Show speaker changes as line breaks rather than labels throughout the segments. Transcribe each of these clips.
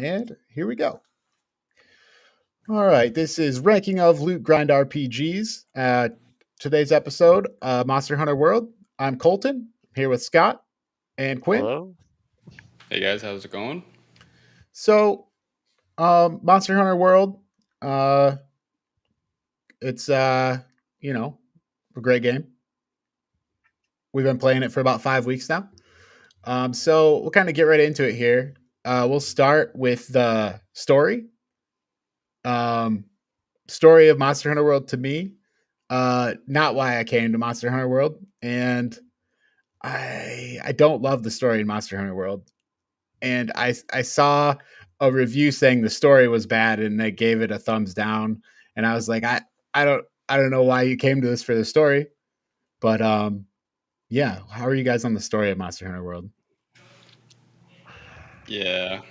And here we go. All right, this is Ranking of Loot Grind RPGs. Today's episode, Monster Hunter World. I'm Colton, here with Scott and Quinn.
Hello?
Hey guys, how's it going?
So, Monster Hunter World, uh, it's, you know, a great game. We've been playing it for about 5 weeks now. So we'll kind of get right into it here. We'll start with the story. Um, Story of Monster Hunter World to me, not why I came to Monster Hunter World, and I don't love the story in Monster Hunter World. And I saw a review saying the story was bad, and they gave it a thumbs down. And I was like, I don't know why you came to this for the story, but yeah. How are you guys on the story of Monster Hunter World?
Yeah,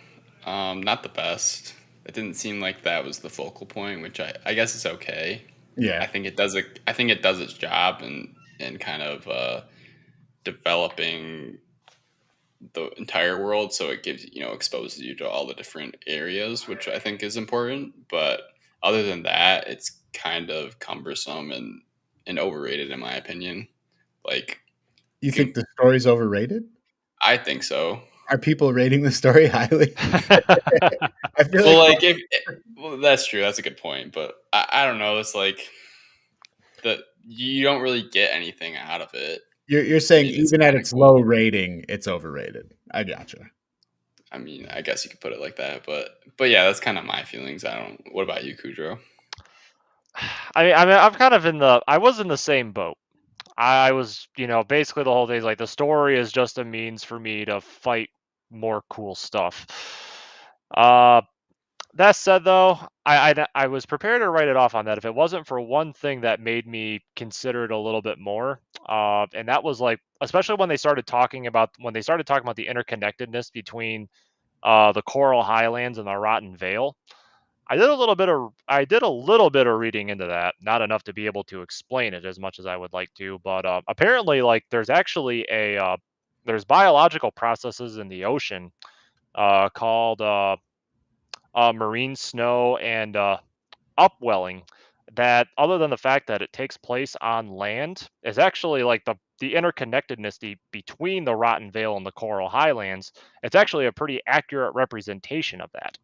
not the best. It didn't seem like that was the focal point, which I guess is okay. I
Yeah,
think it does it. I think it does its job in kind of developing the entire world, so it gives exposes you to all the different areas, which I think is important. But other than that, it's kind of cumbersome and overrated in my opinion. Like
you
you
think
can,
the story's overrated?
I think so.
Are people rating the story highly? I feel
Well,
like
like if well, that's true. That's a good point. But I don't know. It's like that you don't really get anything out of it.
you're saying
And it's
even at
kind of
its
cool.
low rating, it's overrated. I gotcha.
I mean, I guess you could put it like that. But yeah, that's kind of my feelings. I don't. What about you, Kudrow?
I'm kind of I was in the same boat. I was, basically the whole day is like the story is just a means for me to fight more cool stuff. Uh, that said, though, I was prepared to write it off on that if it wasn't for one thing that made me consider it a little bit more. And that was like, especially when they started talking about the interconnectedness between the Coral Highlands and the Rotten Vale. I did a little bit of reading into that, not enough to be able to explain it as much as I would like to, but apparently like there's actually there's biological processes in the ocean called marine snow and upwelling that, other than the fact that it takes place on land, is actually like the interconnectedness between the Rotten Vale and the Coral Highlands. It's actually a pretty accurate representation of that.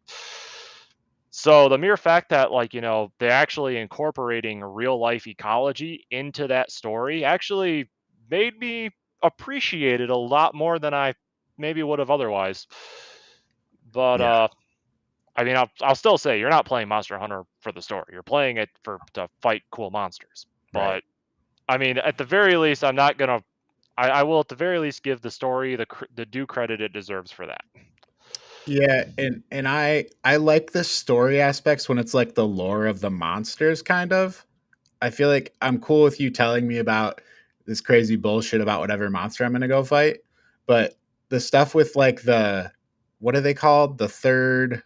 So the mere fact that, like, they're actually incorporating real life ecology into that story actually made me appreciate it a lot more than I maybe would have otherwise. But
Yeah,
I mean, I'll still say you're not playing Monster Hunter for the story. You're playing it to fight cool monsters.
right.
But I mean, at the very least, I'm not gonna. I will at the very least give the story the due credit it deserves for that.
Yeah, and I like the story aspects when it's like the lore of the monsters kind of. I feel like I'm cool with you telling me about this crazy bullshit about whatever monster I'm going to go fight, but the stuff with like the what are they called? The third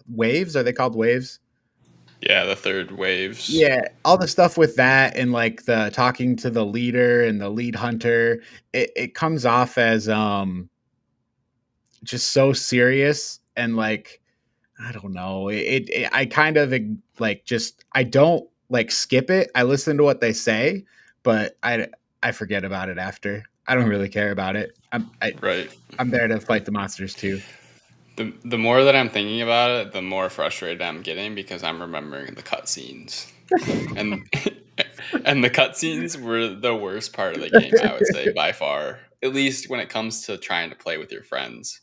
waves? Are they called waves?
Yeah, the third waves.
Yeah, all the stuff with that and like the talking to the leader and the lead hunter, it comes off as just so serious and like I don't know. I kind of like just I don't like skip it. I listen to what they say, but I forget about it after. I don't really care about it.
Right.
I'm there to fight the monsters too.
The more that I'm thinking about it, the more frustrated I'm getting because I'm remembering the cutscenes, and and the cutscenes were the worst part of the game. I would say by far, at least when it comes to trying to play with your friends.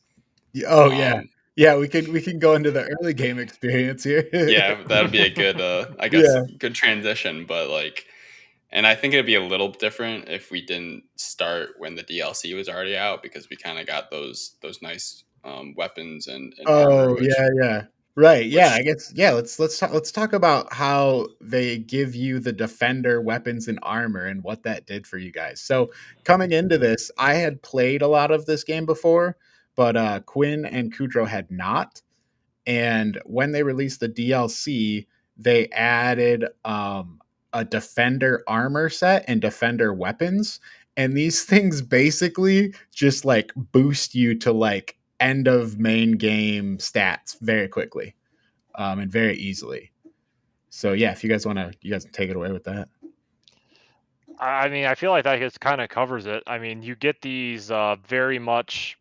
Oh yeah,
Um,
yeah. We can go into the early game experience here.
yeah, that'd be a good, I guess,
Yeah,
good transition. But like, and I think it'd be a little different if we didn't start when the DLC was already out because we kind of got those nice weapons and armor,
oh
which
yeah, yeah. Right. Yeah.
which
I guess. Yeah. Let's talk about how they give you the defender weapons and armor and what that did for you guys. So coming into this, I had played a lot of this game before, but Quinn and Kudrow had not. And when they released the DLC, they added a defender armor set and defender weapons. And these things basically just like boost you to like end of main game stats very quickly, and very easily. So yeah, if you guys want to, you guys can take it away with that.
I mean, I feel like that just kind of covers it. I mean, you get these very much.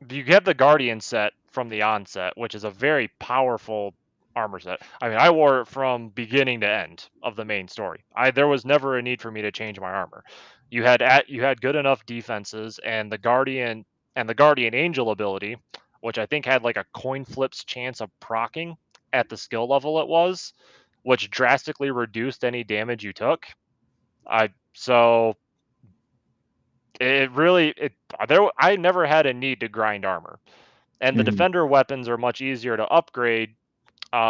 You get the Guardian set from the onset, which is a very powerful armor set. I mean, I wore it from beginning to end of the main story. There was never a need for me to change my armor. You had good enough defenses, and the Guardian Angel ability, which I think had like a coin flip's chance of proccing at the skill level it was, which drastically reduced any damage you took. So it really I never had a need to grind armor. And the
Mhm.
defender weapons are much easier to upgrade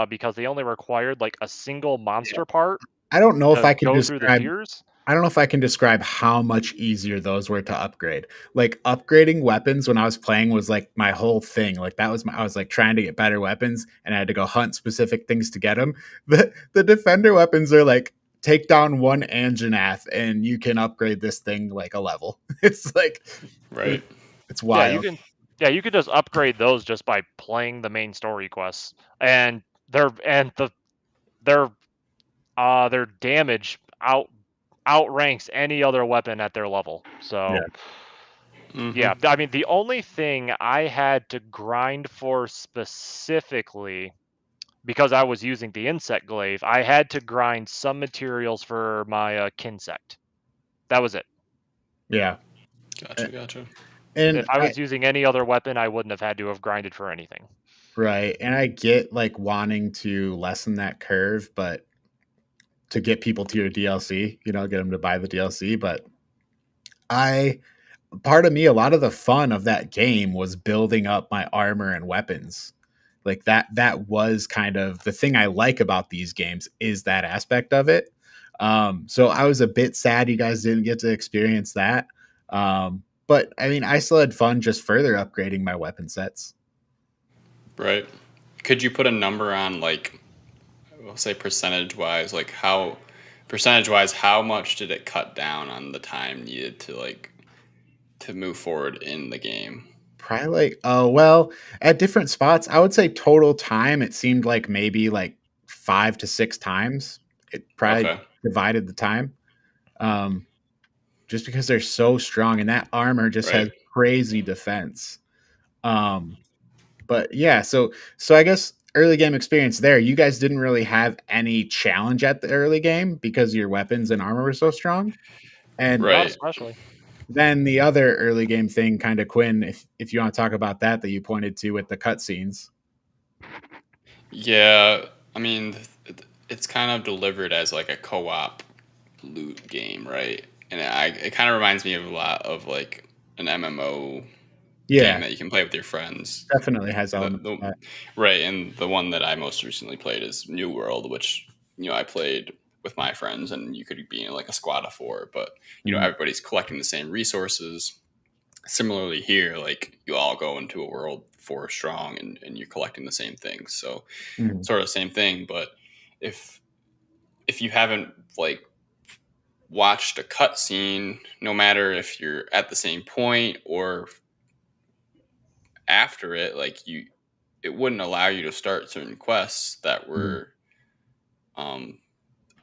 because they only required like a single monster part
I don't know if
to
I can
go through the
describe.
tiers.
I don't know if I can describe how much easier those were to upgrade. Like upgrading weapons when I was playing was like my whole thing. Like that was I was like trying to get better weapons, and I had to go hunt specific things to get them. The defender weapons are like take down one Anjanath and you can upgrade this thing like a level. It's like
Right.
it's
Yeah, you
wild.
can. Yeah, you could just upgrade those just by playing the main story quests, and their their damage outranks any other weapon at their level. So.
Yeah.
Yeah, I mean, the only thing I had to grind for specifically, because I was using the insect glaive, I had to grind some materials for my kinsect. That was it.
Yeah.
Gotcha.
And
If I was using any other weapon, I wouldn't have had to have grinded for anything.
right. And I get like wanting to lessen that curve, but to get people to your DLC, you know, get them to buy the DLC. But part of me, a lot of the fun of that game was building up my armor and weapons. Like that was kind of the thing I like about these games is that aspect of it. So I was a bit sad you guys didn't get to experience that. But I mean, I still had fun just further upgrading my weapon sets.
Right. Could you put a number on, like, we'll say percentage wise, like how much did it cut down on the time needed to move forward in the game?
Probably like, oh, well, at different spots, I would say total time, it seemed like maybe like 5 to 6 times. It probably
Okay.
divided the time. Um, just because they're so strong and that armor just has
Right.
crazy defense. But yeah, so I guess early game experience there, you guys didn't really have any challenge at the early game because your weapons and armor were so strong. And
Not
Right.
especially.
then the other early game thing, kind of Quinn, if you want to talk about that you pointed to with the cutscenes.
Yeah, I mean, it's kind of delivered as like a co-op loot game, right? And it kind of reminds me of a lot of like an MMO
Yeah,
game that you can play with your friends.
definitely has
The,
elements of
the
that.
right, and the one that I most recently played is New World, which I played with my friends, and you could be in like a squad of 4, but
Mhm.
everybody's collecting the same resources. Similarly here, like you all go into a world 4 strong, and you're collecting the same things. So
Mhm.
sort of the same thing, but if you haven't like watched a cutscene, no matter if you're at the same point or after it, like it wouldn't allow you to start certain quests that
Mhm.
were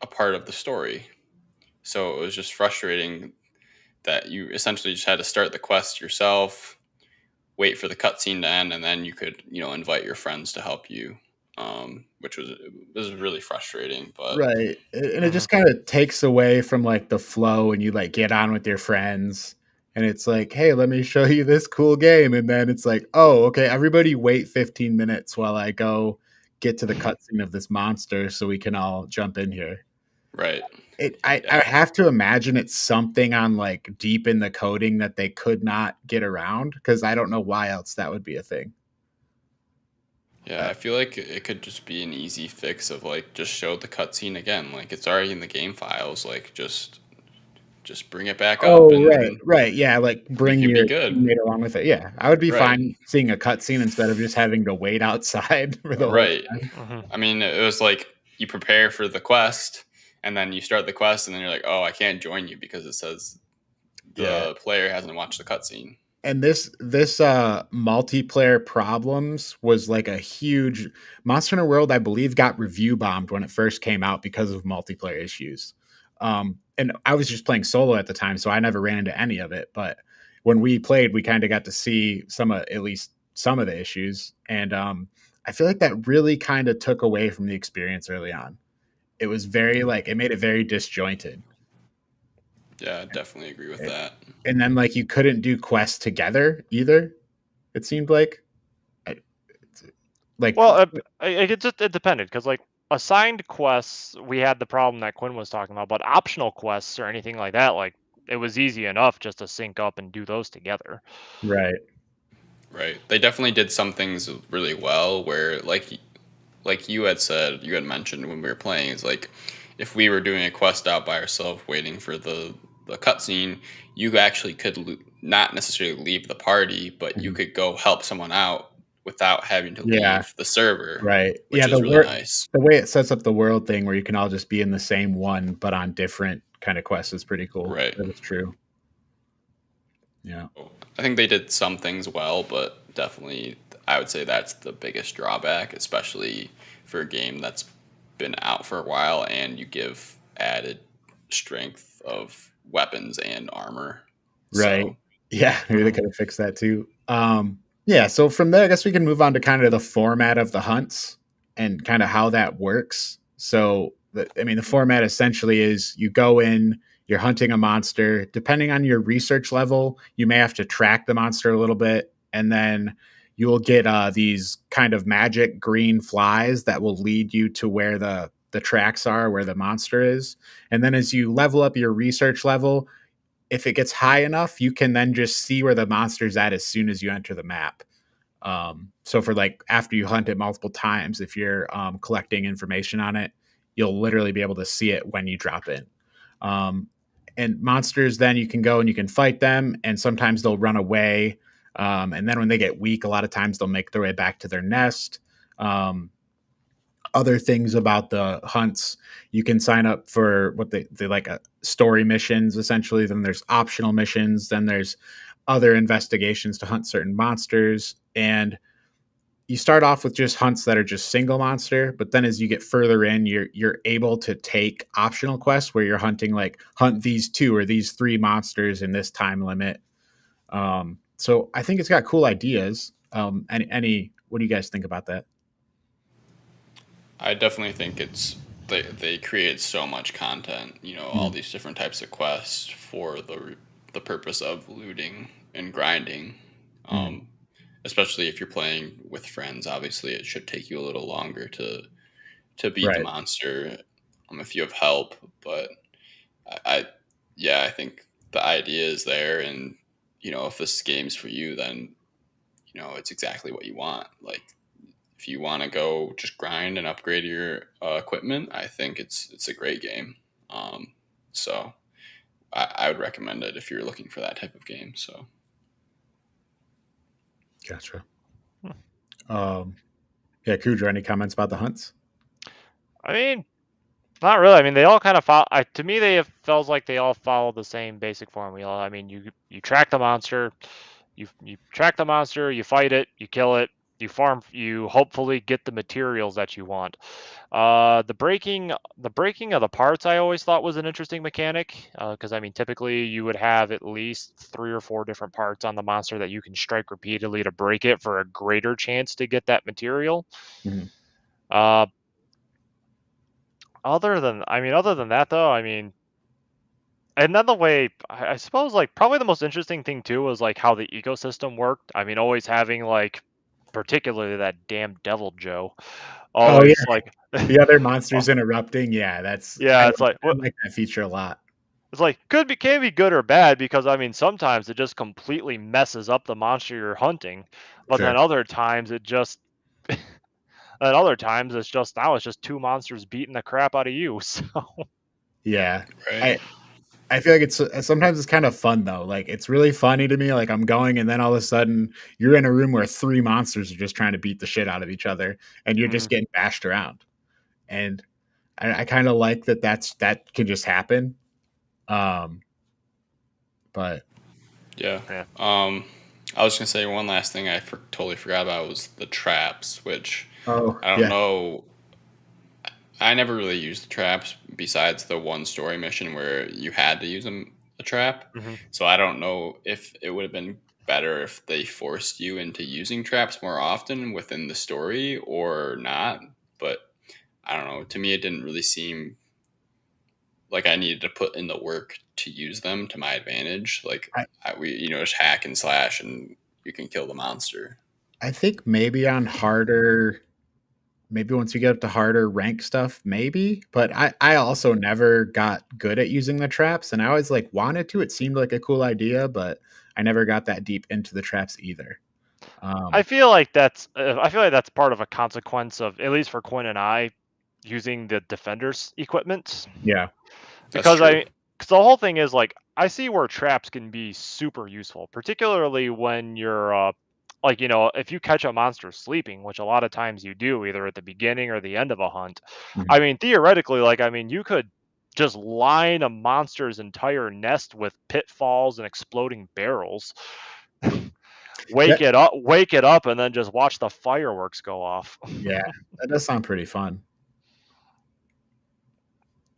a part of the story. So it was just frustrating that you essentially just had to start the quest yourself, wait for the cutscene to end, and then you could invite your friends to help you, which was really frustrating. But
Right. And it
Mhm.
just kind of takes away from like the flow and you like get on with your friends and it's like, "Hey, let me show you this cool game." And then it's like, "Oh, okay, everybody wait 15 minutes while I go get to the cutscene of this monster so we can all jump in here."
right,
I
yeah,
have to imagine it's something on like deep in the coding that they could not get around because I don't know why else that would be a thing.
yeah. I feel like it could just be an easy fix of like just show the cutscene again. Like it's already in the game files. Like just bring it back up,
Oh,
and
right,
then
right, yeah, like
we
bring
could be
your
good.
teammate along with it. Yeah, I would be
Right,
fine seeing a cutscene instead of just having to wait outside for the whole
right.
time.
Mhm.
I mean, it was like you prepare for the quest, and then you start the quest, and then you're like, oh, I can't join you because it says
Yeah,
the player hasn't watched the cutscene.
and this multiplayer problems was like a huge Monster Hunter World, I believe, got review bombed when it first came out because of multiplayer issues. And I was just playing solo at the time, so I never ran into any of it. But when we played, we kind of got to see at least some of the issues, and I feel like that really kind of took away from the experience early on. It was very like it made it very disjointed.
Yeah, I definitely agree with that.
And then like you couldn't do quests together either. It seemed like, like
Well, it depended because like assigned quests, we had the problem that Quinn was talking about, but optional quests or anything like that, like it was easy enough just to sync up and do those together.
right,
Right. They definitely did some things really well where like you had said, you had mentioned when we were playing, is like if we were doing a quest out by ourselves waiting for the cutscene, you actually could not necessarily leave the party, but you
Mhm.
could go help someone out without having to
Yeah.
leave the server,
right,
which
yeah.
is really nice.
The way it sets up the world thing, where you can all just be in the same one but on different kind of quests, is pretty cool.
Right.
That is true. Yeah.
I think they did some things well, but definitely I would say that's the biggest drawback, especially for a game that's been out for a while and you give added strength of weapons and armor.
Right.
So,
Yeah, maybe they could have fixed that too. Yeah, so from there, I guess we can move on to kind of the format of the hunts and kind of how that works. So, the format essentially is you go in, you're hunting a monster. Depending on your research level, you may have to track the monster a little bit, and then you will get these kind of magic green flies that will lead you to where the tracks are, where the monster is. And then as you level up your research level, if it gets high enough, you can then just see where the monster's at as soon as you enter the map. So for like after you hunt it multiple times, if you're collecting information on it, you'll literally be able to see it when you drop in. Um, and monsters, then you can go and you can fight them, and sometimes they'll run away. And then when they get weak, a lot of times they'll make their way back to their nest. Other things about the hunts, you can sign up for what they like story missions essentially, then there's optional missions, then there's other investigations to hunt certain monsters, and you start off with just hunts that are just single monster, but then as you get further in, you're able to take optional quests where you're hunting like hunt these 2 or these 3 monsters in this time limit. So I think it's got cool ideas. Any what do you guys think about that?
I definitely think they create so much content, all
Mhm.
these different types of quests for the purpose of looting and grinding.
Mhm.
Um, Especially if you're playing with friends, obviously it should take you a little longer to beat the
Right.
monster if you have help. But I yeah, I think the idea is there, and if this game's for you, then it's exactly what you want. Like if you want to go just grind and upgrade your equipment, I think it's a great game. Um, so I would recommend it if you're looking for that type of game. So
Gotcha.
Hmm.
Yeah, Kudra, any comments about the hunts?
I mean, not really. I mean, they all kind of follow. To me, they feels like they all follow the same basic formula. I mean, you track the monster, you track the monster, you fight it, you kill it, you farm, you hopefully get the materials that you want. The breaking of the parts I always thought was an interesting mechanic, because I mean, typically you would have at least 3 or 4 different parts on the monster that you can strike repeatedly to break it for a greater chance to get that material.
Mhm.
Uh, other than that though, I mean, another way, I suppose, like probably the most interesting thing too was like how the ecosystem worked. I mean, always having like, particularly that damn Devil Joe,
Oh yeah,
always like,
the other
oh,
monsters interrupting. Yeah,
yeah, it's like
I
what.
like that feature a lot.
It's like can be good or bad because I mean sometimes it just completely messes up the monster you're hunting, but
Sure.
then other times it just and other times it's just now it's just 2 monsters beating the crap out of you. So
Yeah.
right,
I I feel like it's sometimes it's kind of fun though. Like it's really funny to me. Like I'm going, and then all of a sudden you're in a room where 3 monsters are just trying to beat the shit out of each other, and you're just
mm,
getting bashed around. And I kind of like that can just happen. Um, but
yeah.
yeah,
I was gonna say one last thing I totally forgot about was the traps, which
Oh,
I don't
yeah.
know. I never really used the traps besides the one story mission where you had to use a trap.
Hmm.
So I don't know if it would have been better if they forced you into using traps more often within the story or not. But I don't know. To me, it didn't really seem like I needed to put in the work to use them to my advantage. Like
I,
we just hack and slash and you can kill the monster.
I think maybe on harder, maybe once you get up to harder rank stuff, maybe. But I also never got good at using the traps, and I always like wanted to. It seemed like a cool idea, but I never got that deep into the traps either.
I
Um,
feel like that's part of a consequence of, at least for Quinn and I, using the defender's equipment.
yeah,
That's
because
true.
because the whole thing is like, I see where traps can be super useful, particularly when you're like, if you catch a monster sleeping, which a lot of times you do, either at the beginning or the end of a hunt. I
mhm.
mean, theoretically, like, I mean, you could just line a monster's entire nest with pitfalls and exploding barrels,
That,
wake it up, and then just watch the fireworks go off.
yeah, that does sound pretty fun.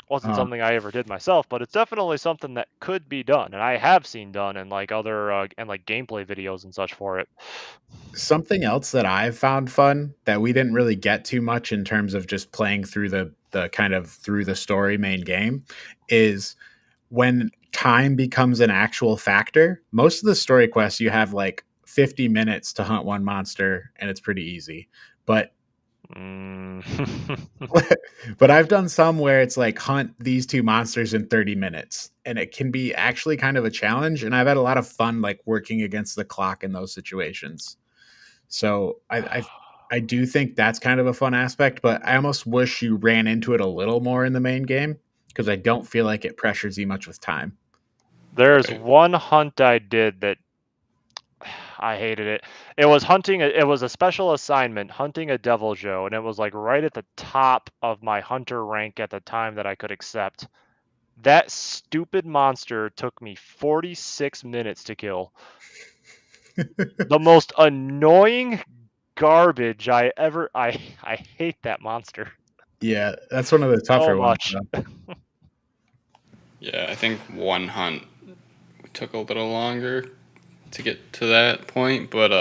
Wasn't
Um,
something I ever did myself, but it's definitely something that could be done, and I have seen done in like other and like gameplay videos and such for it.
Something else that I've found fun that we didn't really get too much in terms of just playing through the kind of through the story main game is when time becomes an actual factor. Most of the story quests you have like 50 minutes to hunt one monster and it's pretty easy. But
Mm.
but I've done some where it's like hunt these two monsters in 30 minutes and it can be actually kind of a challenge and I've had a lot of fun like working against the clock in those situations. So I do think that's kind of a fun aspect, but I almost wish you ran into it a little more in the main game because I don't feel like it pressures you much with time.
There's
Right.
one hunt I did that I hated it. It was it was a special assignment, hunting a devil Joe, and it was like right at the top of my hunter rank at the time that I could accept. That stupid monster took me 46 minutes to kill. The most annoying garbage I hate that monster
Yeah, that's one of the
so
tougher ones.
much.
Yeah, I think one hunt took a little longer to get to that point, but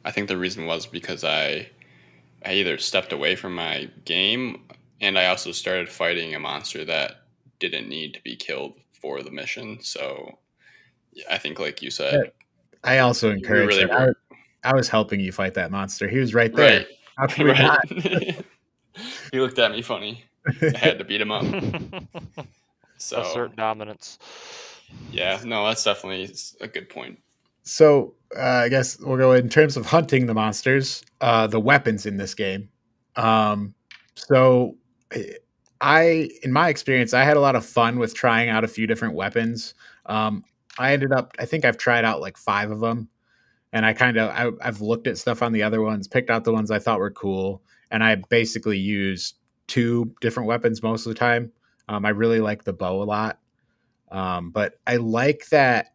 I think the reason was because I either stepped away from my game and I also started fighting a monster that didn't need to be killed for the mission. So yeah, I think, like you
Yeah,
said,
I also
we
encourage
really
that.
were
I was helping you fight that monster. He was right there.
right,
How could we
right.
not?
He looked at me funny. I had to beat him up. So
Assert dominance.
yeah, no, that's definitely a good point.
So I guess we'll go in terms of hunting the monsters, the weapons in this game. So in my experience, I had a lot of fun with trying out a few different weapons. I ended up, I think I've tried out like 5 of them, and I've looked at stuff on the other ones, picked out the ones I thought were cool, and I basically used 2 different weapons most of the time. I really like the bow a lot, but I like that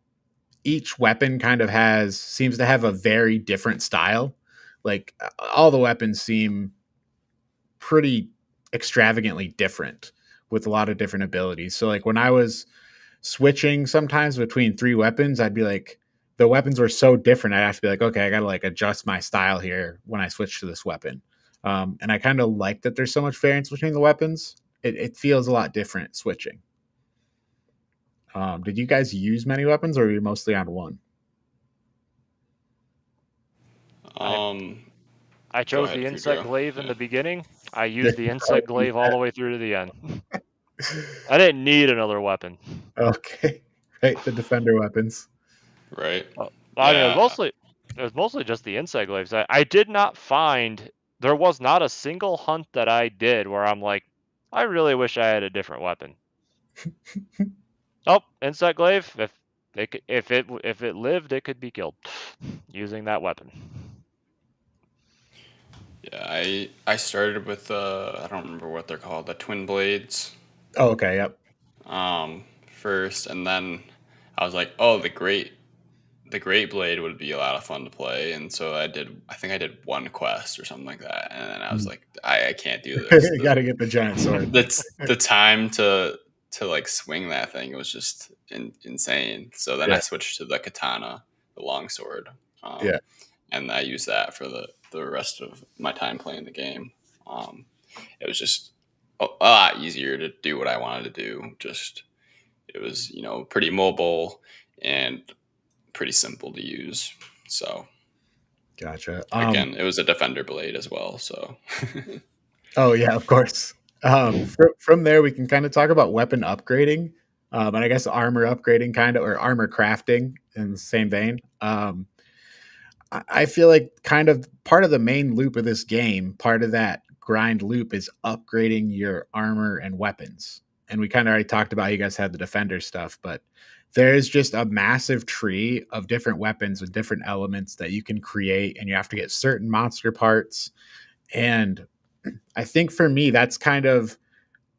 each weapon kind of seems to have a very different style. Like all the weapons seem pretty extravagantly different with a lot of different abilities. So like when I was switching sometimes between 3 weapons, I'd be like the weapons were so different. I'd have to be like, okay, I got to like adjust my style here when I switch to this weapon. And I kind of like that there's so much variance between the weapons. It feels a lot different switching. Did you guys use many weapons, or were you mostly on one?
I
Um,
I
Go
chose
ahead,
the insect
Kudrow.
glaive in
Yeah.
the beginning. I
Yeah,
used the
I
insect
use
glaive all
that.
the way through to the end. I didn't need another weapon.
Okay. Right, the defender weapons.
Right.
I mean,
Yeah.
it was mostly just the insect glaives. I did not find, there was not a single hunt that I did where I'm like, I really wish I had a different weapon. Oh, insect glaive. If it lived, it could be killed using that weapon.
Yeah, I started with I don't remember what they're called, the twin blades
Oh, okay, yep.
first, and then I was like, oh, the great the Great Blade would be a lot of fun to play, and so I think I did one quest or something like that, and then I was
Mm.
like, I can't do this.
You got to get the giant sword.
That's the time to like swing that thing. It was just insane. So then
Yeah.
I switched to the katana, the longsword,
Yeah.
and I used that for the rest of my time playing the game. It was just a lot easier to do what I wanted to do. Just it was pretty mobile and pretty simple to use. So
Gotcha.
again, it was a defender blade as well. So
Oh yeah, of course. From there, we can kind of talk about weapon upgrading, and I guess armor upgrading, kind of, or armor crafting in the same vein. I feel like kind of part of the main loop of this game, part of that grind loop, is upgrading your armor and weapons. And we kind of already talked about how you guys had the defender stuff, but there is just a massive tree of different weapons with different elements that you can create, and you have to get certain monster parts. And I think for me, that's kind of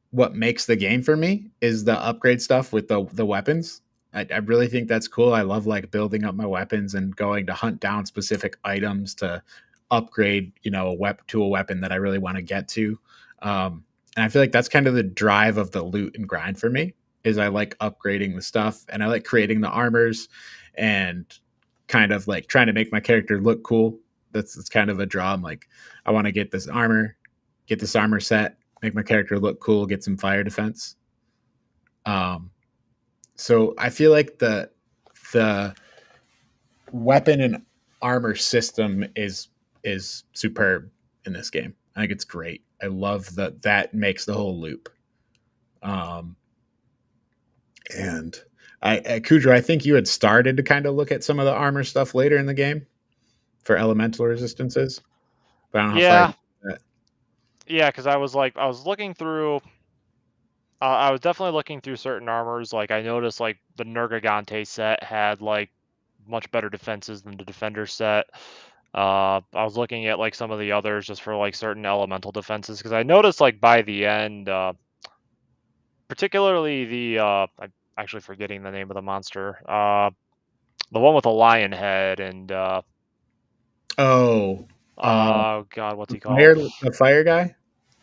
what makes the game for me is the upgrade stuff with the weapons. I really think that's cool. I love like building up my weapons and going to hunt down specific items to upgrade, to a weapon that I really want to get to. And I feel like that's kind of the drive of the loot and grind for me is I like upgrading the stuff and I like creating the armors and kind of like trying to make my character look cool. That's kind of a draw. I'm like, I want to get this armor set, make my character look cool, get some fire defense. So I feel like the weapon and armor system is superb in this game. I think it's great. I love that makes the whole loop. And Kudra, I think you had started to kind of look at some of the armor stuff later in the game for elemental resistances, but I don't know how far.
Yeah, because I was looking through. I was definitely looking through certain armors. Like I noticed, like the Nergigante set had like much better defenses than the Defender set. I was looking at like some of the others just for like certain elemental defenses because I noticed like by the end, particularly I'm actually forgetting the name of the monster. The one with a lion head and
Oh,
oh god, what's he called?
the fire guy.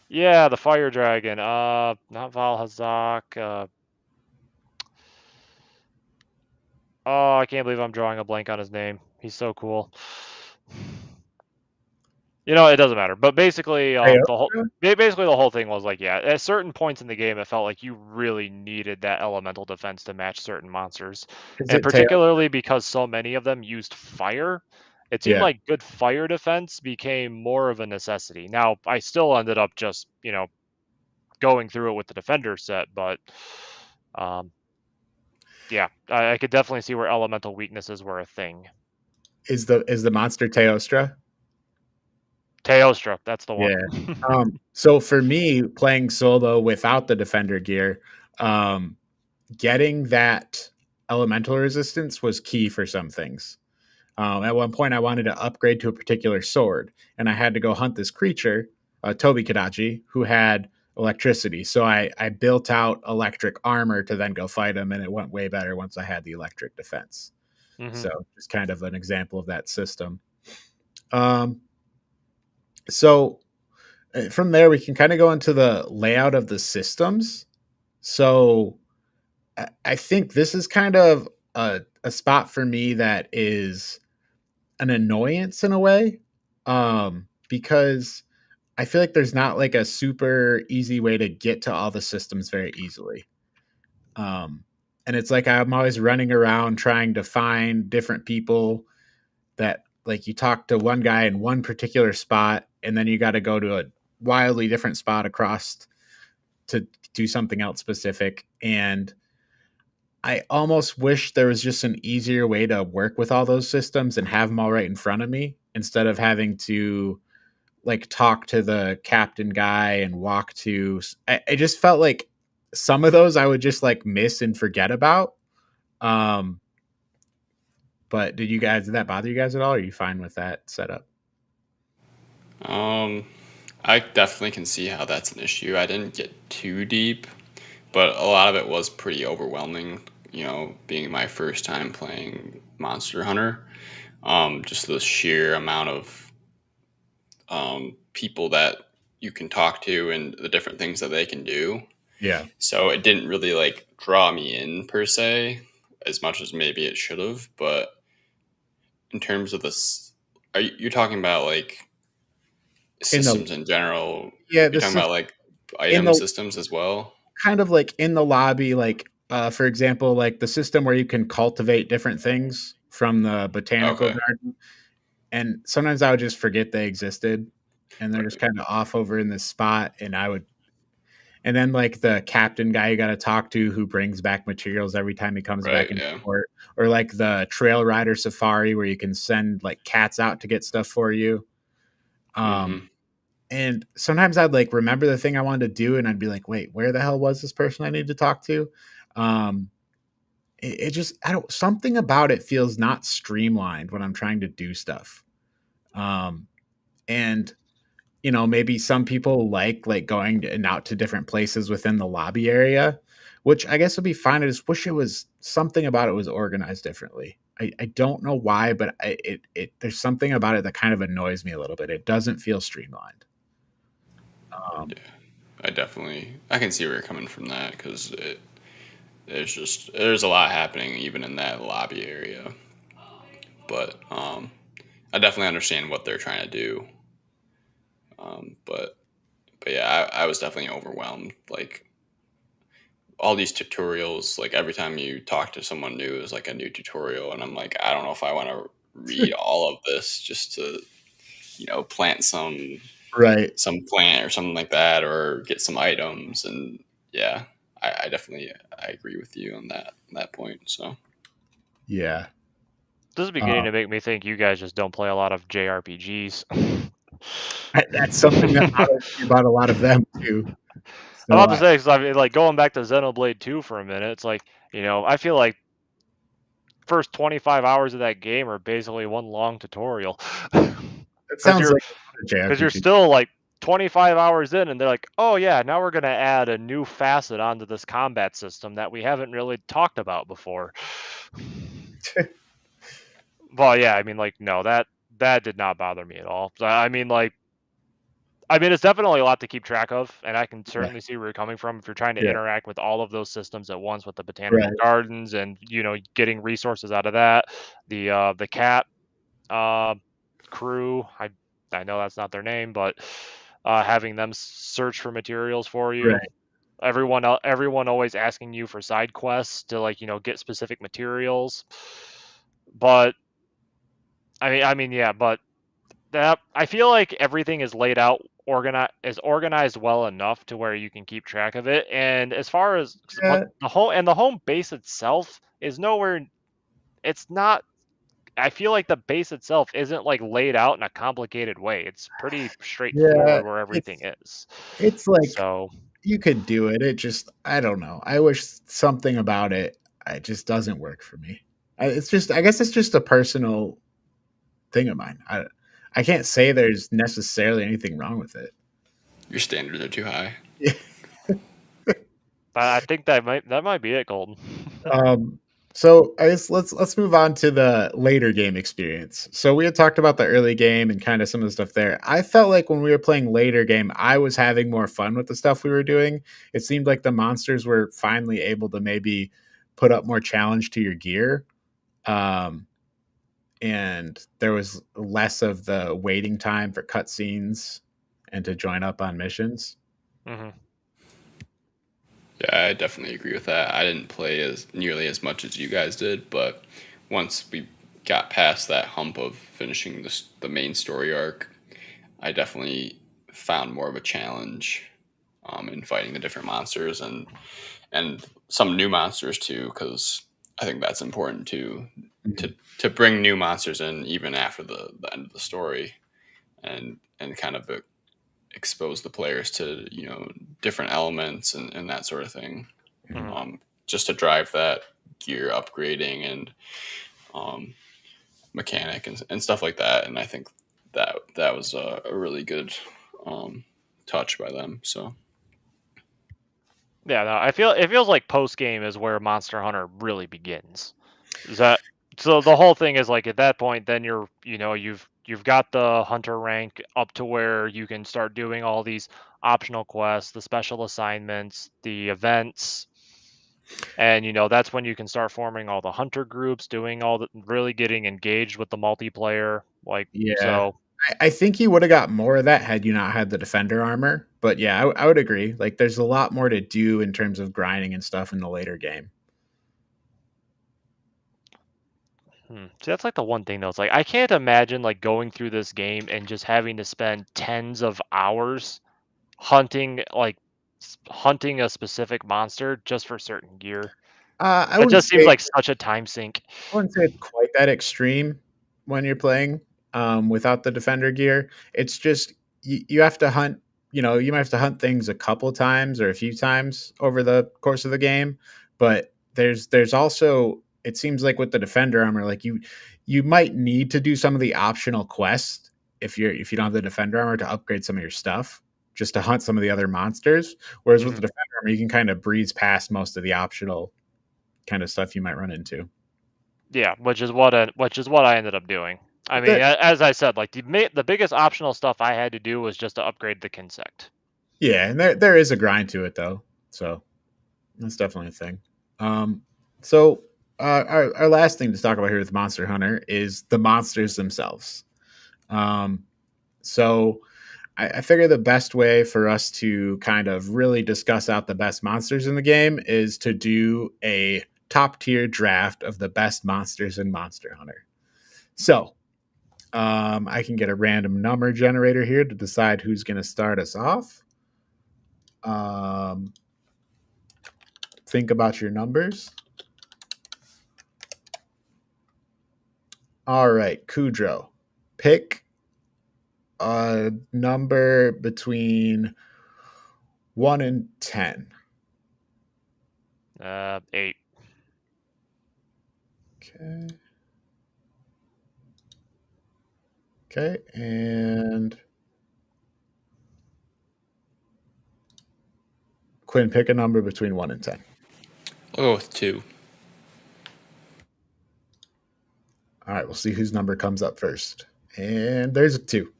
Yeah, the fire dragon. Not Valhazak. Oh, I can't believe I'm drawing a blank on his name. He's so cool. It doesn't matter. But basically, basically the whole thing was like, yeah, at certain points in the game, it felt like you really needed that elemental defense to match certain monsters,
Is
and
it Teo?
particularly because so many of them used fire. It seemed
Yeah.
like good fire defense became more of a necessity. Now, I still ended up just, going through it with the defender set, but yeah, I could definitely see where elemental weaknesses were a thing.
Is the monster Teostra?
Teostra, that's the one.
Yeah. So for me, playing solo without the defender gear, getting that elemental resistance was key for some things. At one point, I wanted to upgrade to a particular sword, and I had to go hunt this creature, Tobi Kadachi, who had electricity. So I built out electric armor to then go fight him, and it went way better once I had the electric defense.
Mm-hmm.
So just kind of an example of that system. So from there, we can kind of go into the layout of the systems. So I think this is kind of a spot for me that is an annoyance in a way, because I feel like there's not like a super easy way to get to all the systems very easily. And it's like I'm always running around trying to find different people that like you talk to one guy in one particular spot and then you got to go to a wildly different spot across to do something else specific. And I almost wish there was just an easier way to work with all those systems and have them all right in front of me instead of having to like talk to the captain guy and walk to. I just felt like some of those I would just like miss and forget about. But did that bother you guys at all? Or are you fine with that setup?
I definitely can see how that's an issue. I didn't get too deep, but a lot of it was pretty overwhelming being my first time playing Monster Hunter, just the sheer amount of people that you can talk to and the different things that they can do.
Yeah.
So it didn't really like draw me in per se as much as maybe it should have. But in terms of this, you're talking about like
In the
systems in general?
yeah,
You're
this
talking
is
about like
in
item
the
systems as well?
kind of like in the lobby, like for example, like the system where you can cultivate different things from the botanical
Okay.
garden. And sometimes I would just forget they existed, and they're just
Right.
kind of off over in this spot, and then like the captain guy you got to talk to who brings back materials every time he comes back
Right.
into
Yeah.
port, or like the trail rider safari where you can send like cats out to get stuff for you. Um,
Hmm.
and sometimes I'd like remember the thing I wanted to do, and I'd be like, wait, where the hell was this person I need to talk to? Um, it just I don't something about it feels not streamlined when I'm trying to do stuff. Um, and maybe some people like going and out to different places within the lobby area, which I guess would be fine. I just wish it was something about it was organized differently. I don't know why, but there's something about it that kind of annoys me a little bit. It doesn't feel streamlined. Um,
I can see where you're coming from that because there's a lot happening even in that lobby area. But I definitely understand what they're trying to do. But yeah, I was definitely overwhelmed. Like all these tutorials, like every time you talk to someone new is like a new tutorial, and I'm like, I don't know if I want to read all of this just to plant
right.
some plant or something like that, or get some items. And yeah, I definitely I agree with you on that point. So
Yeah.
This is beginning to make me think you guys just don't play a lot of JRPGs.
That's something that bothers me about a lot of them too.
I'm
So
about to say, 'cause I mean, like going back to Xenoblade 2 for a minute, it's like, I feel like first 25 hours of that game are basically one long tutorial.
it
Because
sounds
you're
like a
because you're
JRPG.
still like 25 hours in, and they're like, oh yeah, now we're gonna add a new facet onto this combat system that we haven't really talked about before. Well, yeah, I mean, like, no, that did not bother me at all. I mean, it's definitely a lot to keep track of, and I can
Yeah.
certainly see where you're coming from if you're trying to
Yeah.
interact with all of those systems at once with the botanical
Right.
gardens and getting resources out of that. The cat uh, crew, I know that's not their name, but having them search for materials for you.
Right.
Everyone always asking you for side quests to get specific materials. But yeah, but that I feel like everything is laid out organized well enough to where you can keep track of it. And as far as but
Yeah.
the home base itself is nowhere. It's not. I feel like the base itself isn't like laid out in a complicated way. It's pretty
Yeah.
straightforward where everything is.
It's like
So
you could do it. It just I don't know. I wish something about it just doesn't work for me. I guess it's just a personal thing of mine. I can't say there's necessarily anything wrong with it.
your standards are too high.
I think that might be it, Colton.
Um, so I guess let's move on to the later game experience. So we had talked about the early game and kind of some of the stuff there. I felt like when we were playing later game, I was having more fun with the stuff we were doing. It seemed like the monsters were finally able to maybe put up more challenge to your gear. Um, and there was less of the waiting time for cutscenes and to join up on missions.
Hmm.
Yeah, I definitely agree with that. I didn't play as nearly as much as you guys did, but once we got past that hump of finishing the main story arc, I definitely found more of a challenge in fighting the different monsters and some new monsters too, because I think that's important too
Mhm.
to bring new monsters in even after the end of the story and kind of expose the players to different elements and that sort of thing,
Hmm.
just to drive that gear upgrading and um, mechanic and stuff like that. And I think that was a really good um, touch by them. So
Yeah, no, it feels like post game is where Monster Hunter really begins. Is that so? The whole thing is like at that point, then you've got the hunter rank up to where you can start doing all these optional quests, the special assignments, the events, and that's when you can start forming all the hunter groups, doing all the really getting engaged with the multiplayer. Like
Yeah.
so,
I think you would have got more of that had you not had the defender armor. But yeah, I would agree. Like, there's a lot more to do in terms of grinding and stuff in the later game.
See, that's like the one thing though. It's like I can't imagine like going through this game and just having to spend tens of hours hunting hunting a specific monster just for certain gear.
I
That
wouldn't
just seems
say
like such a time sink.
I wouldn't say it's quite that extreme when you're playing without the defender gear. It's just you have to hunt. You might have to hunt things a couple times or a few times over the course of the game. But there's also, it seems like with the defender armor, like you might need to do some of the optional quests if you don't have the defender armor to upgrade some of your stuff, just to hunt some of the other monsters. Whereas with the
Mhm.
defender armor, you can kind of breeze past most of the optional kind of stuff you might run into.
Yeah, which is what I ended up doing. I mean,
That
as I said, like the biggest optional stuff I had to do was just to upgrade the Kinsect.
Yeah, and there is a grind to it though, so that's definitely a thing. Um, so our last thing to talk about here with Monster Hunter is the monsters themselves. Um, so I figure the best way for us to kind of really discuss out the best monsters in the game is to do a top tier draft of the best monsters in Monster Hunter. So I can get a random number generator here to decide who's going to start us off. Um, think about your numbers. All right, Kudrow, pick a number between 1 and 10.
8.
Okay. Okay, and Quinn, pick a number between 1 and 10.
I'll go with 2.
All right, we'll see whose number comes up first. And there's a 2.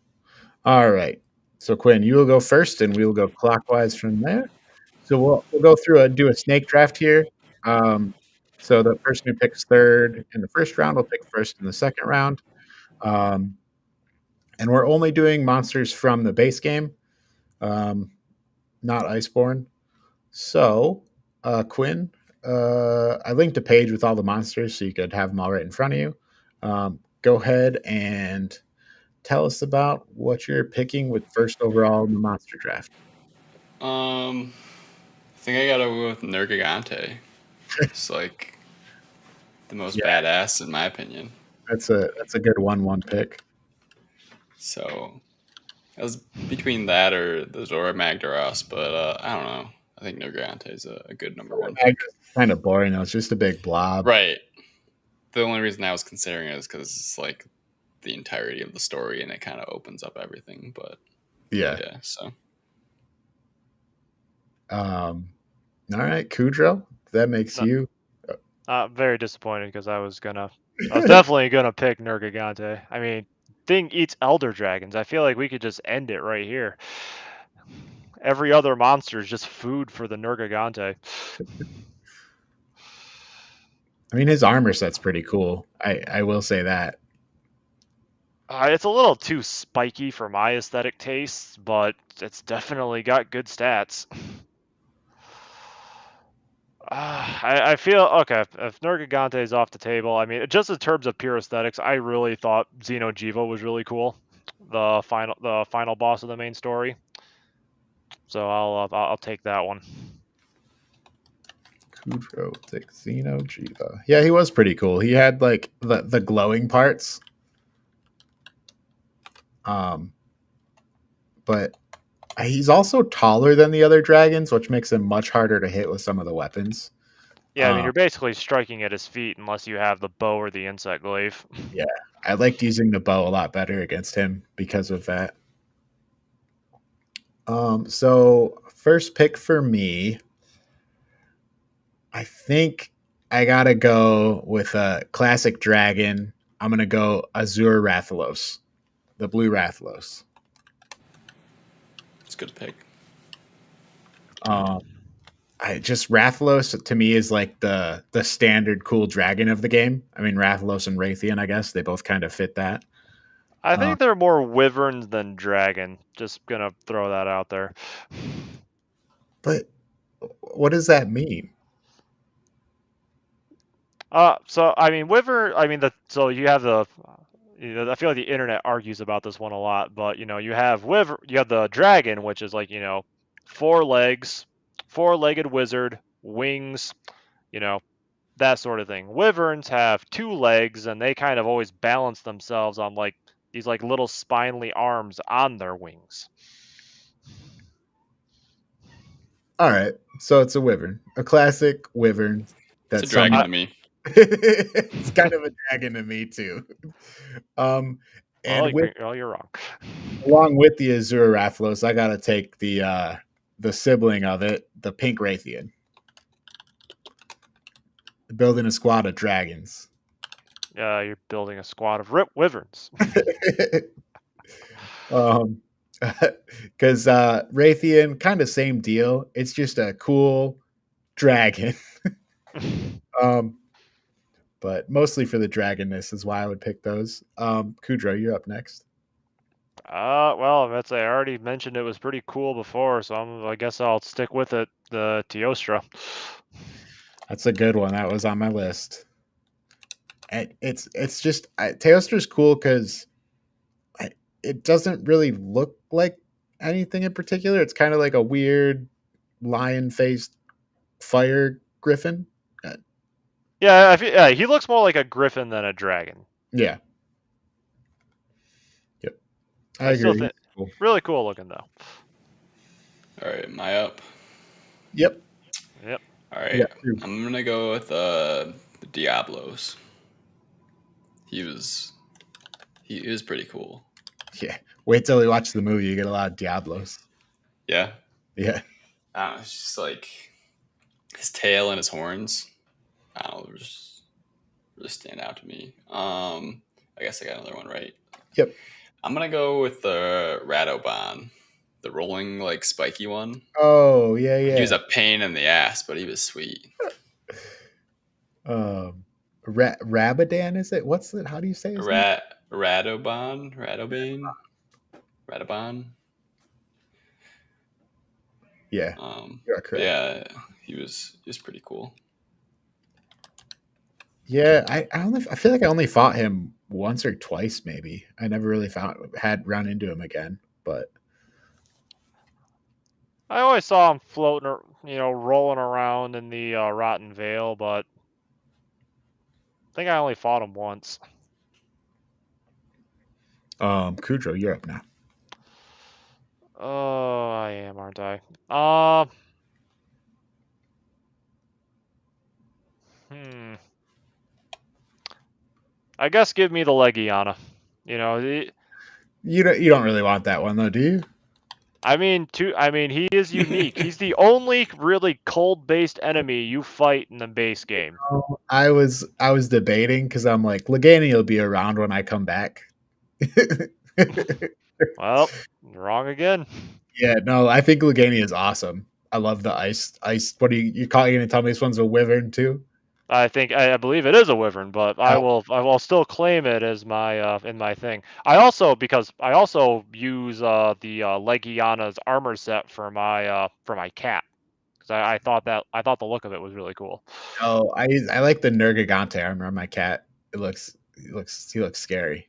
All right. So Quinn, you will go first, and we will go clockwise from there. So we'll go through do a snake draft here. Um, so the person who picks third in the first round will pick first in the second round. Um, and we're only doing monsters from the base game, not Iceborne. So, Quinn, I linked a page with all the monsters so you could have them all right in front of you. Go ahead and tell us about what you're picking with first overall in the monster draft.
I think I gotta go with Nergigante. It's like the most
Yeah,
badass in my opinion.
that's a good 1-1 pick.
So it was between that or the Zora Magdaros, but I don't know. I think Nergigante is a good number 1 pick.
Kind of boring though. It's just a big blob.
Right. The only reason I was considering it is because it's like the entirety of the story and it kind of opens up everything. But
Yeah.
so
All right, Kudrow, that makes
No,
you.
very disappointed because I was definitely gonna pick Nergigante. I mean, thing eats elder dragons. I feel like we could just end it right here. Every other monster is just food for the Nergigante.
I mean, his armor set's pretty cool. I will say that.
It's a little too spiky for my aesthetic tastes, but it's definitely got good stats. I feel okay if Nergigante is off the table. I mean, just in terms of pure aesthetics, I really thought Xeno'jiiva was really cool, the final boss of the main story. So I'll take that one.
Kudrow, take Xeno'jiiva. Yeah, he was pretty cool. He had like the glowing parts. But he's also taller than the other dragons, which makes him much harder to hit with some of the weapons.
Yeah, I mean you're basically striking at his feet unless you have the bow or the insect glaive.
Yeah, I liked using the bow a lot better against him because of that. So first pick for me, I think I gotta go with a classic dragon. I'm gonna go Azure Rathalos, the blue Rathalos.
It's a good pick.
Um, I just Rathalos to me is like the standard cool dragon of the game. I mean Rathalos and Raytheon, I guess they both kind of fit that.
I
Uh,
think they're more wyverns than dragon. Just gonna throw that out there.
but what does that mean?
So I mean, wyvern. I mean, so you have the. I feel like the internet argues about this one a lot, but you have you have the dragon, which is like 4 legs, 4-legged wizard, wings, you know, that sort of thing. Wyverns have 2 legs, and they kind of always balance themselves on like these like little spindly arms on their wings.
All right, so it's a wyvern, a classic wyvern.
It's a
That's
dragon
some.
to me.
It's kind of a dragon to me too. Um,
Well,
and with
you're wrong.
along with the Azure Rathalos, I gotta take the sibling of it, the pink Raytheon. Building a squad of dragons.
You're building a squad of wyverns.
Because Raytheon, kind of same deal. It's just a cool dragon. um, but mostly for the dragonness is why I would pick those. Kudro, you're up next.
Well, I already mentioned it was pretty cool before, so I guess I'll stick with it. The Teostra.
That's a good one. That was on my list. And it's just Teostra's cool because it doesn't really look like anything in particular. It's kind of like a weird lion-faced fire griffin.
Yeah, he looks more like a griffin than a dragon.
Yeah. Yep.
I still
agree.
think
Cool.
really cool looking though.
All right, am I up?
Yep.
All right,
Yeah.
I'm gonna go with the Diablos. He was pretty cool.
Yeah. Wait till you watch the movie. You get a lot of Diablos.
Yeah,
Yeah.
I don't know, it's just like his tail and his horns. I don't know, just really stand out to me. I guess I got another one right.
Yep.
I'm gonna go with the Radoban, the rolling like spiky one.
Oh, yeah, yeah.
He was a pain in the ass, but he was sweet.
Rabadan, is it? What's it? How do you say his name?
Radoban.
Yeah, you're correct.
Yeah, he was pretty cool.
Yeah, I feel like I only fought him once or twice, maybe. I never really had run into him again, but
I always saw him floating, or rolling around in the Rotten Vale, but I think I only fought him once.
Kudro, you're up now.
Oh, I am, aren't I? I guess give me the Legiana.
You don't really want that one though, do you?
I mean, he is unique. He's the only really cold-based enemy you fight in the base game.
I was debating because I'm like, Legani will be around when I come back.
Well, wrong again.
Yeah, no, I think Legani is awesome. I love the ice. What are you going to tell me this one's a wyvern too?
I believe it is a wyvern, but I will still claim it as my in my thing. Because I also use the Legiana's armor set for my cat, because I thought the look of it was really cool.
Oh, I like the Nergigante armor on my cat. He looks scary.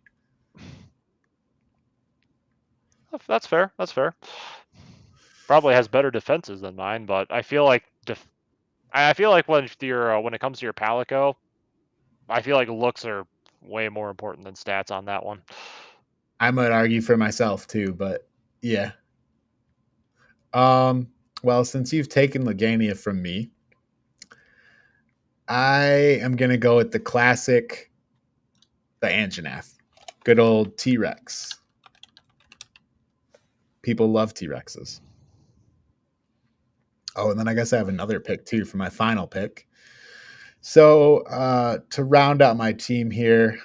That's fair. Probably has better defenses than mine, but I feel like when it comes to your Palico, I feel like looks are way more important than stats on that one.
I might argue for myself too, but yeah. Well, since you've taken Legania from me, I am gonna go with the classic, the Anjanath. Good old T-Rex. People love T-Rexes. Oh, and then I guess I have another pick too for my final pick. So to round out my team here,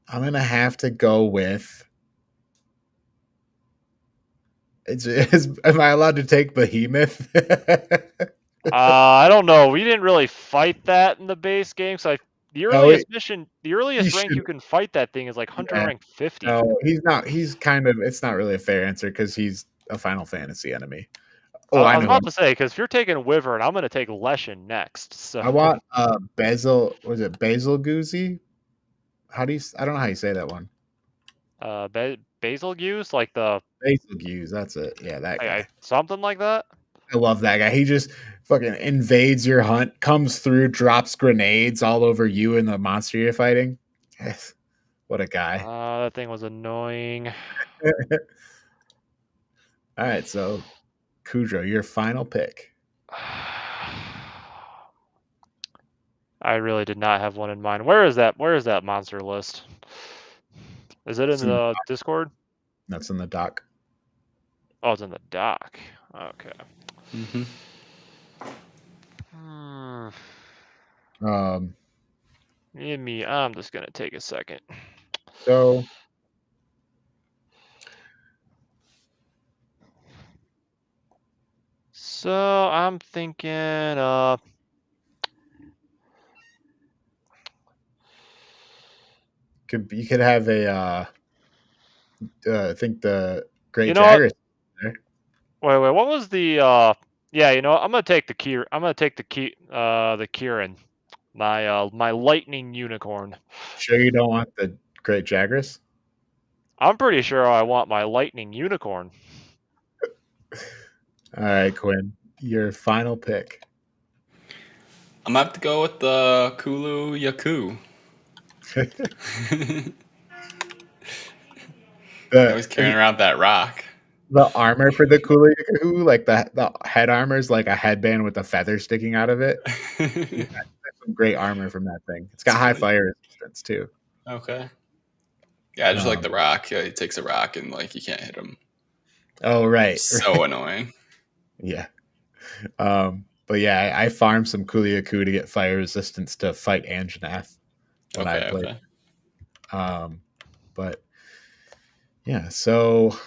I'm gonna have to go with. Am I allowed to take Behemoth?
I don't know. We didn't really fight that in the base game, so the
No,
earliest mission, the
he
earliest rank
should.
you can fight that thing is like Hunter
Yeah,
rank 50.
no, he's not. He's kind of. It's not really a fair answer because he's a Final Fantasy enemy. Oh, I
I was
know.
about to say, because if you're taking Wyvern, I'm going to take Leshen next. So
I want Basil. Was it Basil Goozy? How do you? I don't know how you say that one.
Basil Goose, like the
Basil Goose. That's it. Yeah, that guy.
something like that.
I love that guy. He just fucking invades your hunt, comes through, drops grenades all over you and the monster you're fighting. Yes. What a guy.
That thing was annoying.
All right, so Kudro, your final pick.
I really did not have one in mind. Where is that? Where is that monster list? Is it in the Discord?
That's in the doc.
Oh, it's in the doc. Okay.
Mm-hmm.
Give me. I'm just gonna take a second. So I'm thinking.
You could have a. I think the Great
You know
Jagras.
Wait. What was the? Yeah. You know, I'm gonna take the Kier. I'm gonna take the Kieran. My lightning unicorn.
Sure, you don't want the Great Jagras?
I'm pretty sure I want my lightning unicorn.
All right, Quinn, your final pick.
I'm gonna have to go with the Kulu Yaku. I was carrying around that rock.
The armor for the Kuliku, like the head armor is like a headband with a feather sticking out of it. That's some great armor from that thing. It's got high fire resistance too.
Okay. Yeah, I just like the rock. Yeah, he takes a rock and like you can't hit him.
Oh right.
So annoying.
Yeah. But yeah, I farmed some Kuliaku to get fire resistance to fight Anjanath when I played. Okay. But yeah, so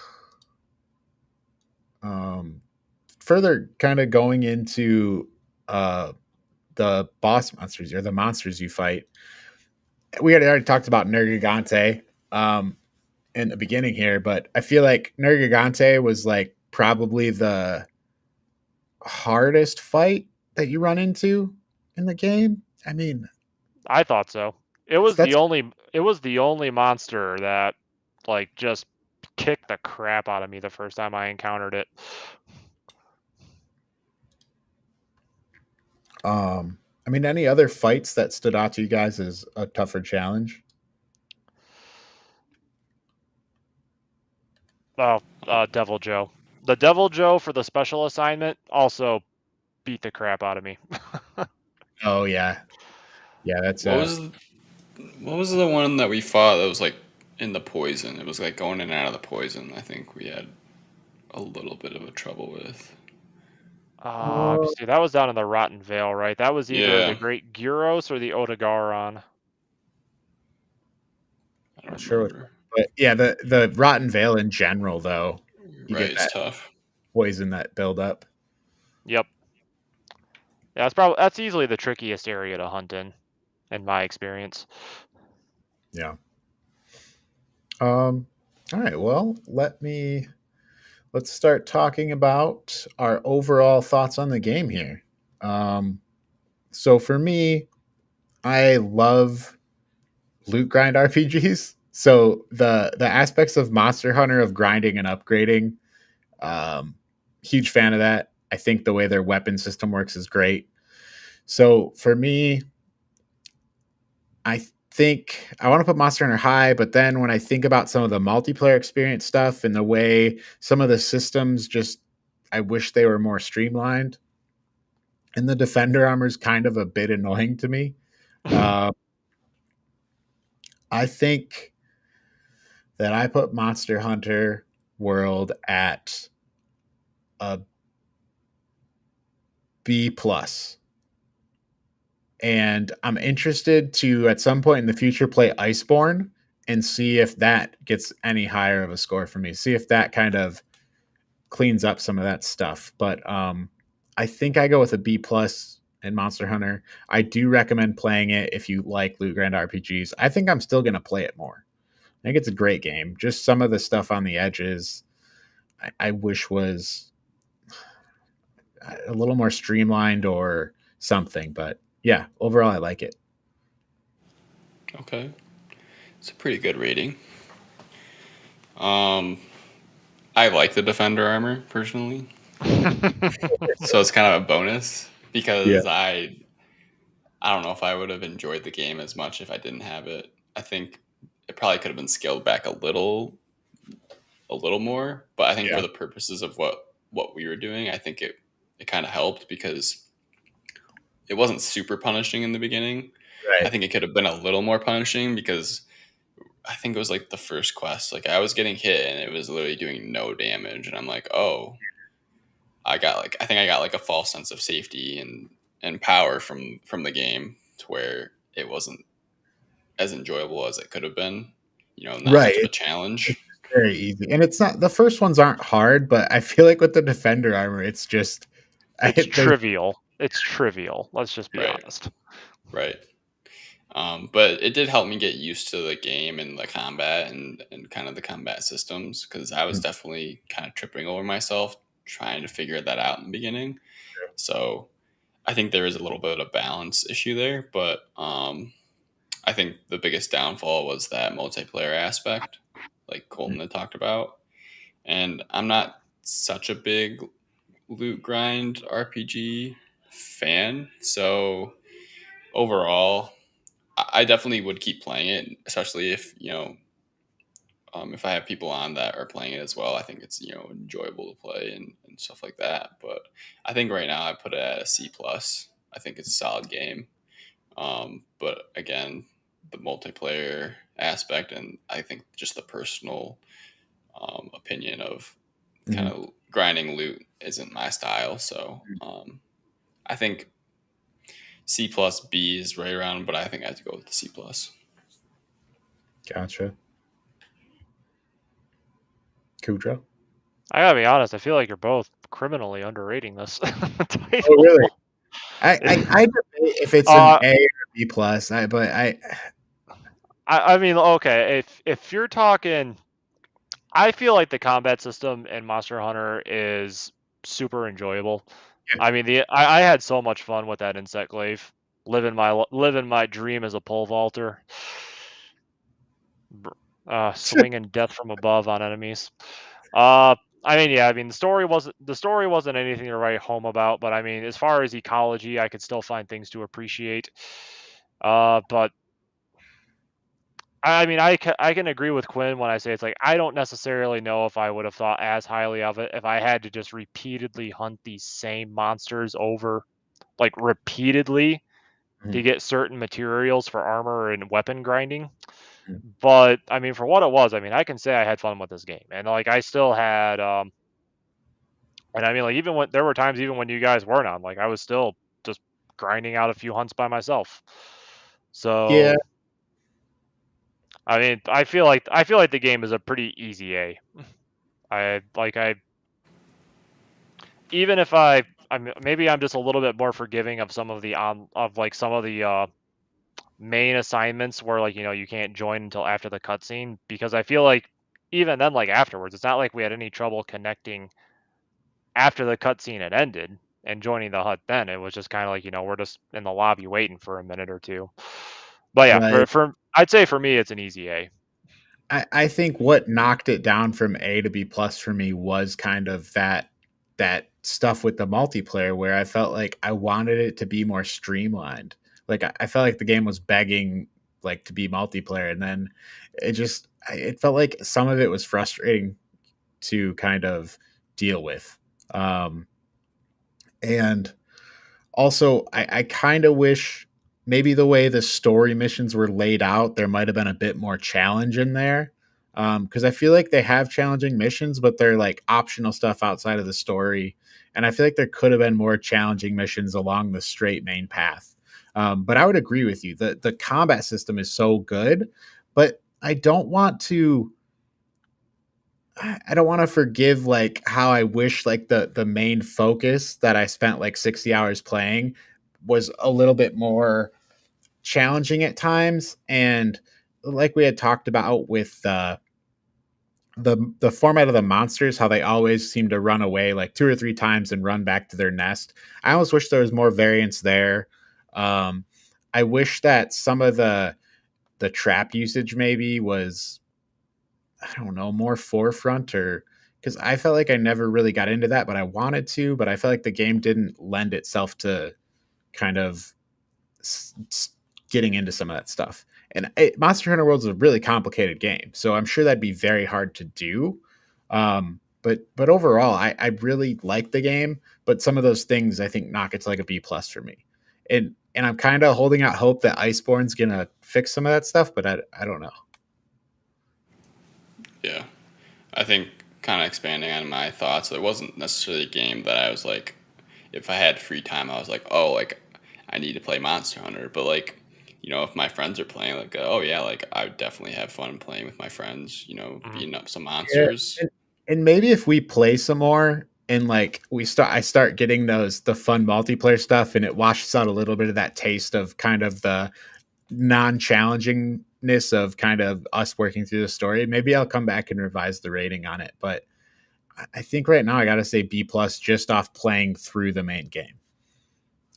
further kind of going into the boss monsters or the monsters you fight. We had already talked about Nergigante in the beginning here, but I feel like Nergigante was like probably the hardest fight that you run into in the game. I mean,
I thought so. It was the only monster that like just kicked the crap out of me the first time I encountered it.
I mean, any other fights that stood out to you guys as a tougher challenge?
Oh, Devil Joe. The Devil Joe for the special assignment also beat the crap out of me.
Oh yeah, yeah. That's
what was the one that we fought that was like in the poison? It was like going in and out of the poison. I think we had a little bit of a trouble with.
See, that was down in the Rotten Vale, right? That was either the Great Gyros or the Otogaron.
I'm not sure, but yeah, the Rotten Vale in general, though,
you get that tough
poison that build up.
Yep. Yeah, that's easily the trickiest area to hunt in my experience.
Yeah. All right. Well, let's start talking about our overall thoughts on the game here. So for me, I love loot grind RPGs. So the aspects of Monster Hunter of grinding and upgrading, huge fan of that. I think the way their weapon system works is great. So for me, I think I want to put Monster Hunter high, but then when I think about some of the multiplayer experience stuff and the way some of the systems I wish they were more streamlined. And the defender armor is kind of a bit annoying to me. I think that I put Monster Hunter World at a B plus. And I'm interested to at some point in the future play Iceborne and see if that gets any higher of a score for me. See if that kind of cleans up some of that stuff. But I think I go with a B plus in Monster Hunter. I do recommend playing it if you like Loot Grand RPGs. I think I'm still going to play it more. I think it's a great game. Just some of the stuff on the edges I wish was a little more streamlined or something. But yeah, overall, I like it.
Okay. It's a pretty good rating. I like the Defender armor personally. So it's kind of a bonus because I don't know if I would have enjoyed the game as much if I didn't have it. I think it probably could have been scaled back a little more, but I think for the purposes of what we were doing, I think it kind of helped because it wasn't super punishing in the beginning.
Right.
I think it could have been a little more punishing because I think it was like the first quest. Like I was getting hit and it was literally doing no damage, and I'm like, oh, I think I got like a false sense of safety and power from the game to where it wasn't as enjoyable as it could have been. You know, not much of a challenge.
Very easy, and it's not the first ones aren't hard, but I feel like with the Defender armor, it's just
it's trivial. It's trivial. Let's just be honest.
Right. But it did help me get used to the game and the combat and kind of the combat systems because I was definitely kind of tripping over myself trying to figure that out in the beginning.
Yeah.
So I think there is a little bit of a balance issue there, but I think the biggest downfall was that multiplayer aspect, like Colton had talked about. And I'm not such a big loot grind RPG fan, so overall I definitely would keep playing it, especially if if I have people on that are playing it as well. I think it's enjoyable to play and stuff like that. But I think right now I put it at a C plus. I think it's a solid game. But again, the multiplayer aspect and I think just the personal opinion of kind of grinding loot isn't my style. So I think C plus B is right around, but I think I have to go with the C plus.
Gotcha. Kudrow?
I gotta be honest, I feel like you're both criminally underrating this title.
Oh, really? I debate if it's an A or B plus. I
mean, okay, if you're talking, I feel like the combat system in Monster Hunter is super enjoyable. Yeah. I mean, I had so much fun with that insect glaive, living my dream as a pole vaulter, swinging death from above on enemies. I mean, yeah, I mean the story wasn't anything to write home about, but I mean, as far as ecology, I could still find things to appreciate. But I mean, I can agree with Quinn when I say it's like I don't necessarily know if I would have thought as highly of it if I had to just repeatedly hunt these same monsters over, like repeatedly, to get certain materials for armor and weapon grinding. But I mean, for what it was, I mean, I can say I had fun with this game, and like I still had, and I mean, like even when there were times, even when you guys weren't on, like I was still just grinding out a few hunts by myself. So yeah, I mean, I feel like the game is a pretty easy A. Even if maybe I'm just a little bit more forgiving of some of the main assignments where like you can't join until after the cutscene, because I feel like even then, like afterwards, it's not like we had any trouble connecting after the cutscene had ended and joining the hut. Then it was just kind of like we're just in the lobby waiting for a minute or two. But yeah, for I'd say for me it's an easy A.
I think what knocked it down from A to B plus for me was kind of that stuff with the multiplayer where I felt like I wanted it to be more streamlined. Like I felt like the game was begging like to be multiplayer, and then it felt like some of it was frustrating to kind of deal with. And also I kind of wish maybe the way the story missions were laid out, there might have been a bit more challenge in there. because I feel like they have challenging missions, but they're like optional stuff outside of the story. And I feel like there could have been more challenging missions along the straight main path. But I would agree with you. The combat system is so good, but I don't want to. I don't want to forgive like how I wish like the main focus that I spent like 60 hours playing was a little bit more challenging at times. And like we had talked about with the format of the monsters, how they always seem to run away like 2 or 3 times and run back to their nest. I almost wish there was more variance there. Um, I wish that some of the trap usage maybe was, I don't know, more forefront, or because I felt like I never really got into that, but I wanted to, but I felt like the game didn't lend itself to kind of getting into some of that stuff. And Monster Hunter World is a really complicated game, so I'm sure that'd be very hard to do. But overall, I really like the game, but some of those things I think knock it to like a B plus for me. And I'm kind of holding out hope that Iceborne's gonna fix some of that stuff, but I don't know.
Yeah. I think kind of expanding on my thoughts, it wasn't necessarily a game that I was like, if I had free time, I was like, oh, like I need to play Monster Hunter. But like, if my friends are playing, like, oh yeah, like I would definitely have fun playing with my friends.
Mhm.
Beating up some
Yeah,
monsters.
and maybe if we play some more and like I start getting the fun multiplayer stuff, and it washes out a little bit of that taste of kind of the non-challingingness of kind of us working through the story, maybe I'll come back and revise the rating on it. But I think right now I gotta say B plus just off playing through the main game.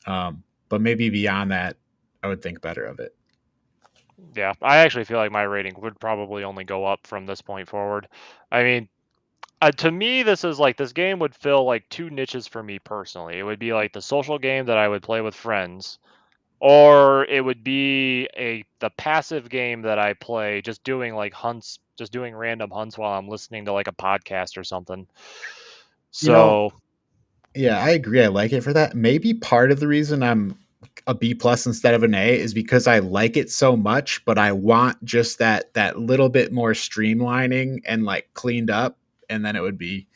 But maybe beyond that, I would think better of it.
Yeah, I actually feel like my rating would probably only go up from this point forward. I mean, to me, this game would fill like two niches for me personally. It would be like the social game that I would play with friends, or it would be the passive game that I play just doing like hunts, just doing random hunts while I'm listening to like a podcast or something.
You know,
So,
yeah, I agree. I like it for that. Maybe part of the reason I'm a B plus instead of an A is because I like it so much, but I want just that little bit more streamlining and like cleaned up, and then it would be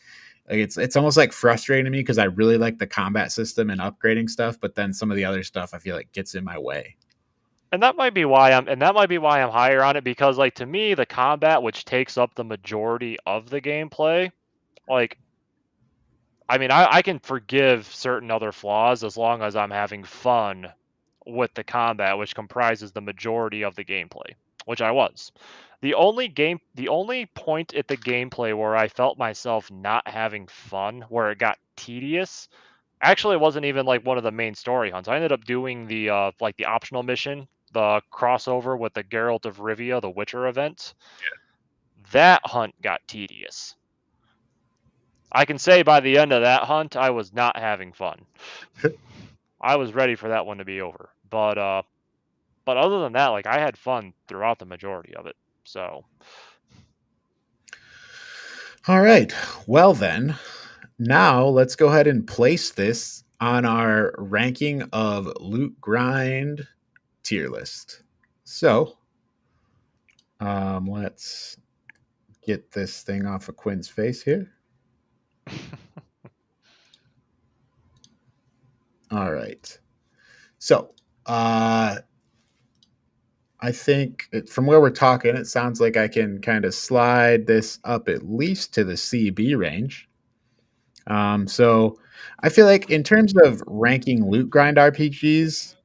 like it's almost like frustrating to me because I really like the combat system and upgrading stuff, but then some of the other stuff I feel like gets in my way.
and that might be why I'm higher on it, because like to me the combat, which takes up the majority of the gameplay, like I mean, I can forgive certain other flaws as long as I'm having fun with the combat, which comprises the majority of the gameplay, which I was. The only point at the gameplay where I felt myself not having fun, where it got tedious, actually it wasn't even like one of the main story hunts. I ended up doing the optional mission, the crossover with the Geralt of Rivia, the Witcher event. That hunt got tedious. I can say by the end of that hunt, I was not having fun. I was ready for that one to be over. But other than that, like I had fun throughout the majority of it. So
All right. Well then, now let's go ahead and place this on our ranking of loot grind tier list. So, let's get this thing off of Quinn's face here. All right. So, I think from where we're talking, it sounds like I can kind of slide this up at least to the CB range. So I feel like in terms of ranking loot grind RPGs,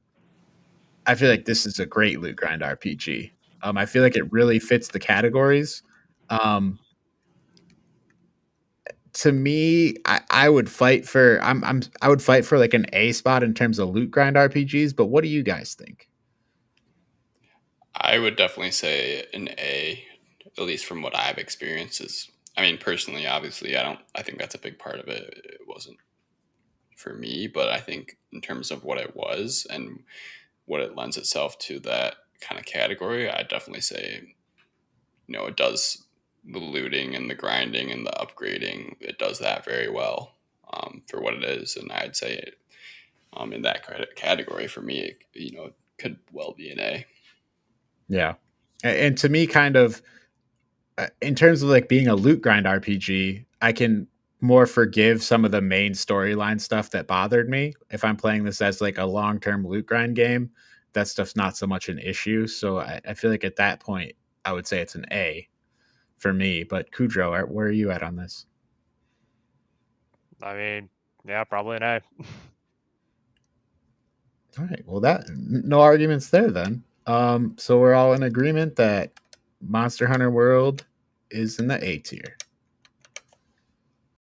I feel like this is a great loot grind RPG. I feel like it really fits the categories. Um, to me, I would fight for I would fight for like an A spot in terms of loot grind RPGs. But what do you guys think?
I would definitely say an A, at least from what I've experienced. Is I mean, personally, obviously, I think that's a big part of it. It wasn't for me, but I think in terms of what it was and what it lends itself to that kind of category, I'd definitely say, it does the looting and the grinding and the upgrading. It does that very well for what it is, and I'd say in that category for me, it could well be an A.
Yeah, and to me, kind of in terms of like being a loot grind RPG, I can more forgive some of the main storyline stuff that bothered me. If I'm playing this as like a long term loot grind game, that stuff's not so much an issue. So I feel like at that point, I would say it's an A for me. But Kudrow, where are you at on this?
I mean, yeah, probably an A.
All right. Well, no arguments there then. So we're all in agreement that Monster Hunter World is in the A tier.